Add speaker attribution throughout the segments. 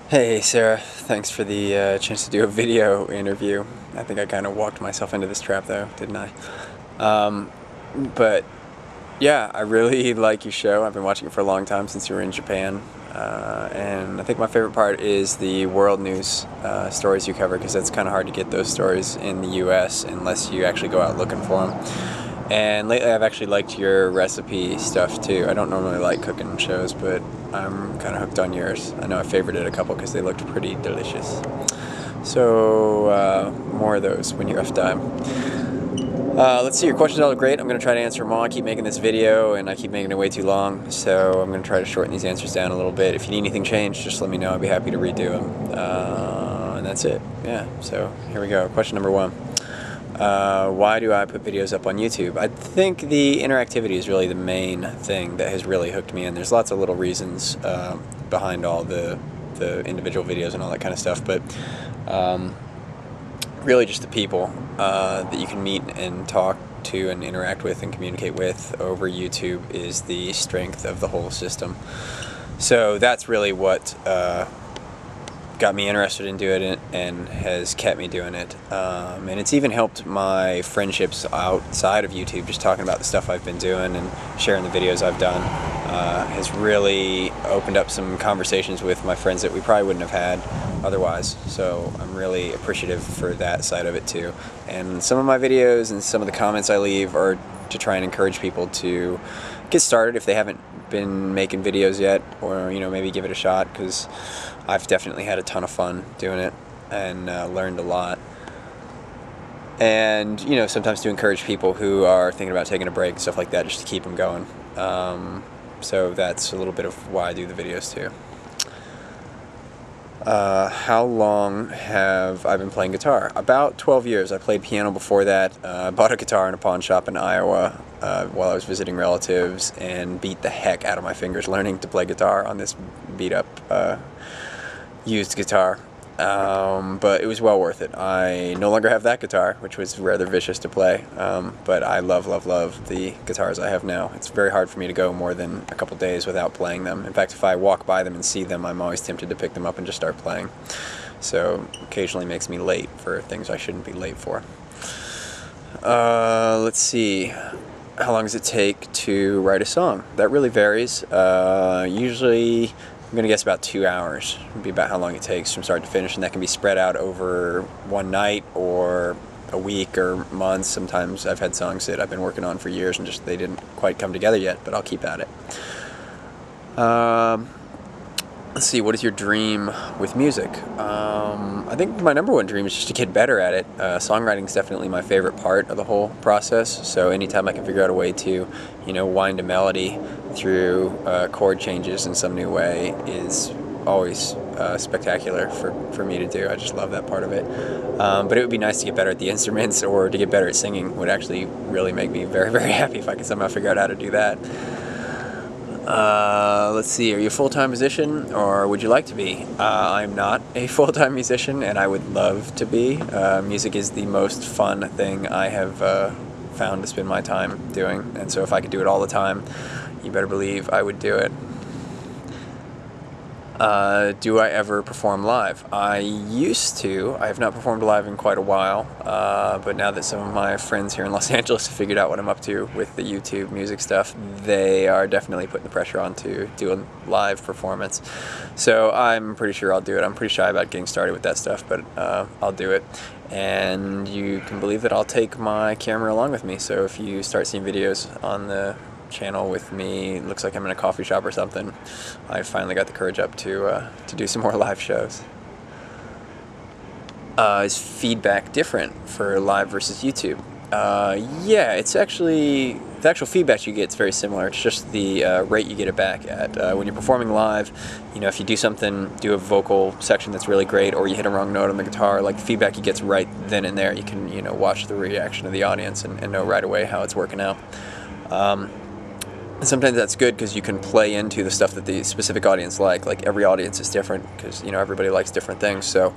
Speaker 1: Hey Sarah, thanks for the chance to do a video interview. I think I kind of walked myself into this trap though, didn't I? But yeah, I really like your show. I've been watching it for a long time, since you were in Japan. And I think my favorite part is the world news stories you cover, because it's kind of hard to get those stories in the US unless you actually go out looking for them. And lately I've actually liked your recipe stuff too. I don't normally like cooking shows, but I'm kind of hooked on yours. I know I favorited a couple because they looked pretty delicious. So more of those when you have time. Let's see, your questions all look great. I'm going to try to answer them all. I keep making this video and I keep making it way too long, so I'm going to try to shorten these answers down a little bit. If you need anything changed, just let me know. I'd be happy to redo them. And that's it. Yeah, so here we go. Question number one. Why do I put videos up on YouTube? I think the interactivity is really the main thing that has really hooked me in. There's lots of little reasons behind all the individual videos and all that kind of stuff, but really just the people that you can meet and talk to and interact with and communicate with over YouTube is the strength of the whole system. So that's really what got me interested in doing it and has kept me doing it. And it's even helped my friendships outside of YouTube. Just talking about the stuff I've been doing and sharing the videos I've done has really opened up some conversations with my friends that we probably wouldn't have had otherwise. So I'm really appreciative for that side of it too. And some of my videos and some of the comments I leave are to try and encourage people to get started if they haven't been making videos yet, or maybe give it a shot, because I've definitely had a ton of fun doing it and learned a lot. And sometimes to encourage people who are thinking about taking a break and stuff like that, just to keep them going. So that's a little bit of why I do the videos too. How long have I been playing guitar? About 12 years. I played piano before that. I bought a guitar in a pawn shop in Iowa while I was visiting relatives, and beat the heck out of my fingers learning to play guitar on this beat up used guitar. But it was well worth it. I no longer have that guitar, which was rather vicious to play, but I love the guitars I have now. It's very hard for me to go more than a couple days without playing them. In fact, if I walk by them and see them, I'm always tempted to pick them up and just start playing. So occasionally makes me late for things I shouldn't be late for. Let's see. How long does it take to write a song? That really varies. Usually I'm going to guess about 2 hours would be about how long it takes from start to finish, and that can be spread out over one night or a week or months. Sometimes I've had songs that I've been working on for years and just they didn't quite come together yet, but I'll keep at it. Let's see, what is your dream with music? I think my number one dream is just to get better at it. Songwriting is definitely my favorite part of the whole process, so anytime I can figure out a way to, wind a melody through chord changes in some new way is always spectacular for me to do. I just love that part of it. But it would be nice to get better at the instruments, or to get better at singing would actually really make me very, very happy if I could somehow figure out how to do that. Let's see, are you a full-time musician, or would you like to be? I'm not a full-time musician, and I would love to be. Music is the most fun thing I have found to spend my time doing, and so if I could do it all the time, you better believe I would do it. Do I ever perform live? I used to. I have not performed live in quite a while, but now that some of my friends here in Los Angeles have figured out what I'm up to with the YouTube music stuff, they are definitely putting the pressure on to do a live performance. So I'm pretty sure I'll do it. I'm pretty shy about getting started with that stuff, but I'll do it. And you can believe that I'll take my camera along with me, so if you start seeing videos on the channel with me, it looks like I'm in a coffee shop or something, I finally got the courage up to do some more live shows. Is feedback different for live versus YouTube? Yeah, it's actually, the actual feedback you get is very similar. It's just the rate you get it back at. When you're performing live, if you do something, do a vocal section that's really great, or you hit a wrong note on the guitar, like the feedback you get's right then and there. You can, watch the reaction of the audience and know right away how it's working out. Sometimes that's good because you can play into the stuff that the specific audience like every audience is different, because everybody likes different things, so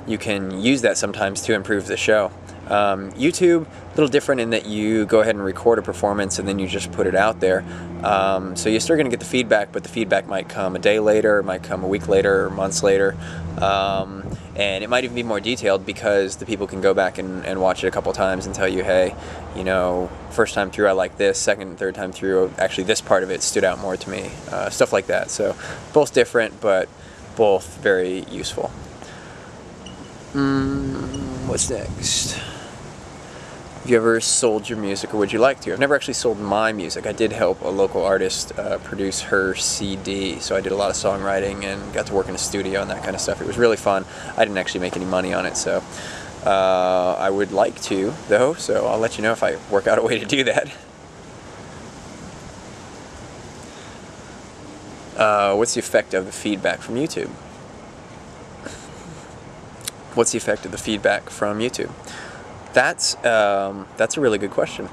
Speaker 1: you can use that sometimes to improve the show. YouTube, a little different in that you go ahead and record a performance and then you just put it out there. So you're still going to get the feedback, but the feedback might come a day later, it might come a week later, or months later. And it might even be more detailed because the people can go back and watch it a couple times and tell you, hey, you know, first time through I like this, second and third time through actually this part of it stood out more to me, stuff like that. So both different, but both very useful. What's next? Have you ever sold your music, or would you like to? I've never actually sold my music. I did help a local artist produce her CD, so I did a lot of songwriting and got to work in a studio and that kind of stuff. It was really fun. I didn't actually make any money on it, so I would like to, though, so I'll let you know if I work out a way to do that. What's the effect of the feedback from YouTube? What's the effect of the feedback from YouTube? That's a really good question.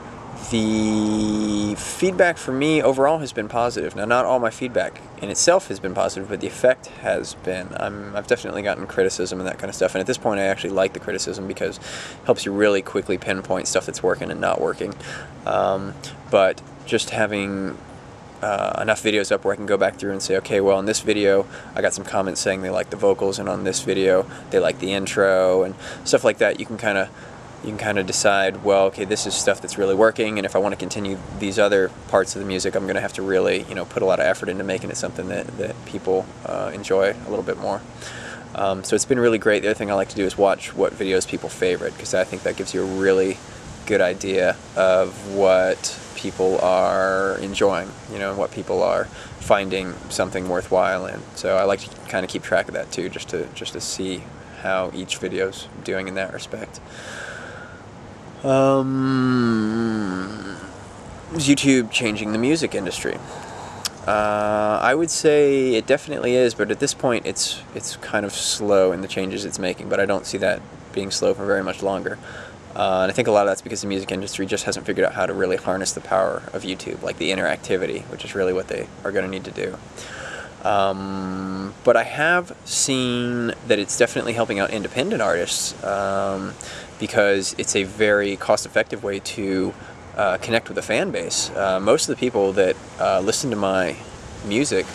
Speaker 1: The feedback for me overall has been positive. Now, not all my feedback in itself has been positive, but the effect has been. I've definitely gotten criticism and that kind of stuff, and at this point I actually like the criticism because it helps you really quickly pinpoint stuff that's working and not working. But just having enough videos up where I can go back through and say, okay, well, in this video I got some comments saying they like the vocals, and on this video they like the intro and stuff like that. You can kind of decide, well, okay, this is stuff that's really working, and if I want to continue these other parts of the music, I'm going to have to really, you know, put a lot of effort into making it something that people enjoy a little bit more. So it's been really great. The other thing I like to do is watch what videos people favorite, because I think that gives you a really good idea of what people are enjoying, you know, and what people are finding something worthwhile in. So I like to kind of keep track of that too, just to see how each video's doing in that respect. Is YouTube changing the music industry? I would say it definitely is, but at this point it's kind of slow in the changes it's making, but I don't see that being slow for very much longer. And I think a lot of that's because the music industry just hasn't figured out how to really harness the power of YouTube, like the interactivity, which is really what they are going to need to do. But I have seen that it's definitely helping out independent artists, because it's a very cost-effective way to connect with a fan base. Most of the people that listen to my music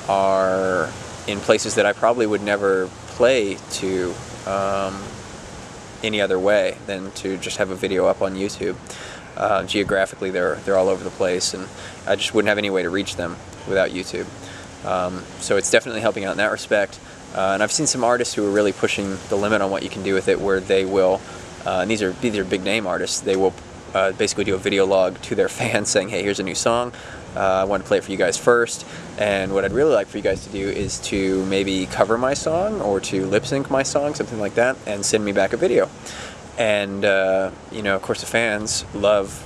Speaker 1: are in places that I probably would never play to any other way than to just have a video up on YouTube. Geographically, they're all over the place, and I just wouldn't have any way to reach them without YouTube. So it's definitely helping out in that respect. And I've seen some artists who are really pushing the limit on what you can do with it, where they will, and these are big name artists, they will basically do a video log to their fans saying, hey, here's a new song, I want to play it for you guys first, and what I'd really like for you guys to do is to maybe cover my song or to lip sync my song, something like that, and send me back a video. And you know, of course the fans love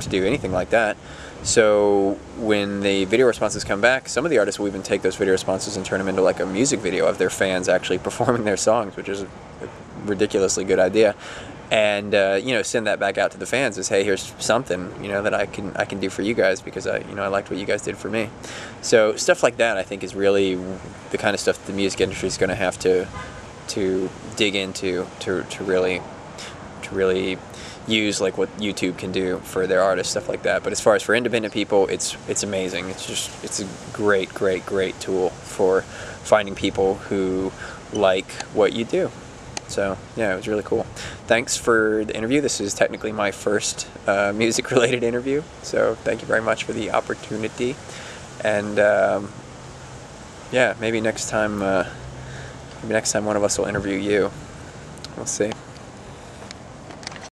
Speaker 1: to do anything like that. So when the video responses come back, some of the artists will even take those video responses and turn them into like a music video of their fans actually performing their songs, which is a ridiculously good idea. And you know, send that back out to the fans as, hey, here's something, you know, that I can do for you guys because I liked what you guys did for me. So stuff like that I think is really the kind of stuff that the music industry is going to have to dig into to really use, like what YouTube can do for their artists, stuff like that. But as far as for independent people, it's amazing. It's a great tool for finding people who like what you do. So yeah, it was really cool. Thanks for the interview. This is technically my first music-related interview, so thank you very much for the opportunity. And yeah, maybe next time one of us will interview you. We'll see.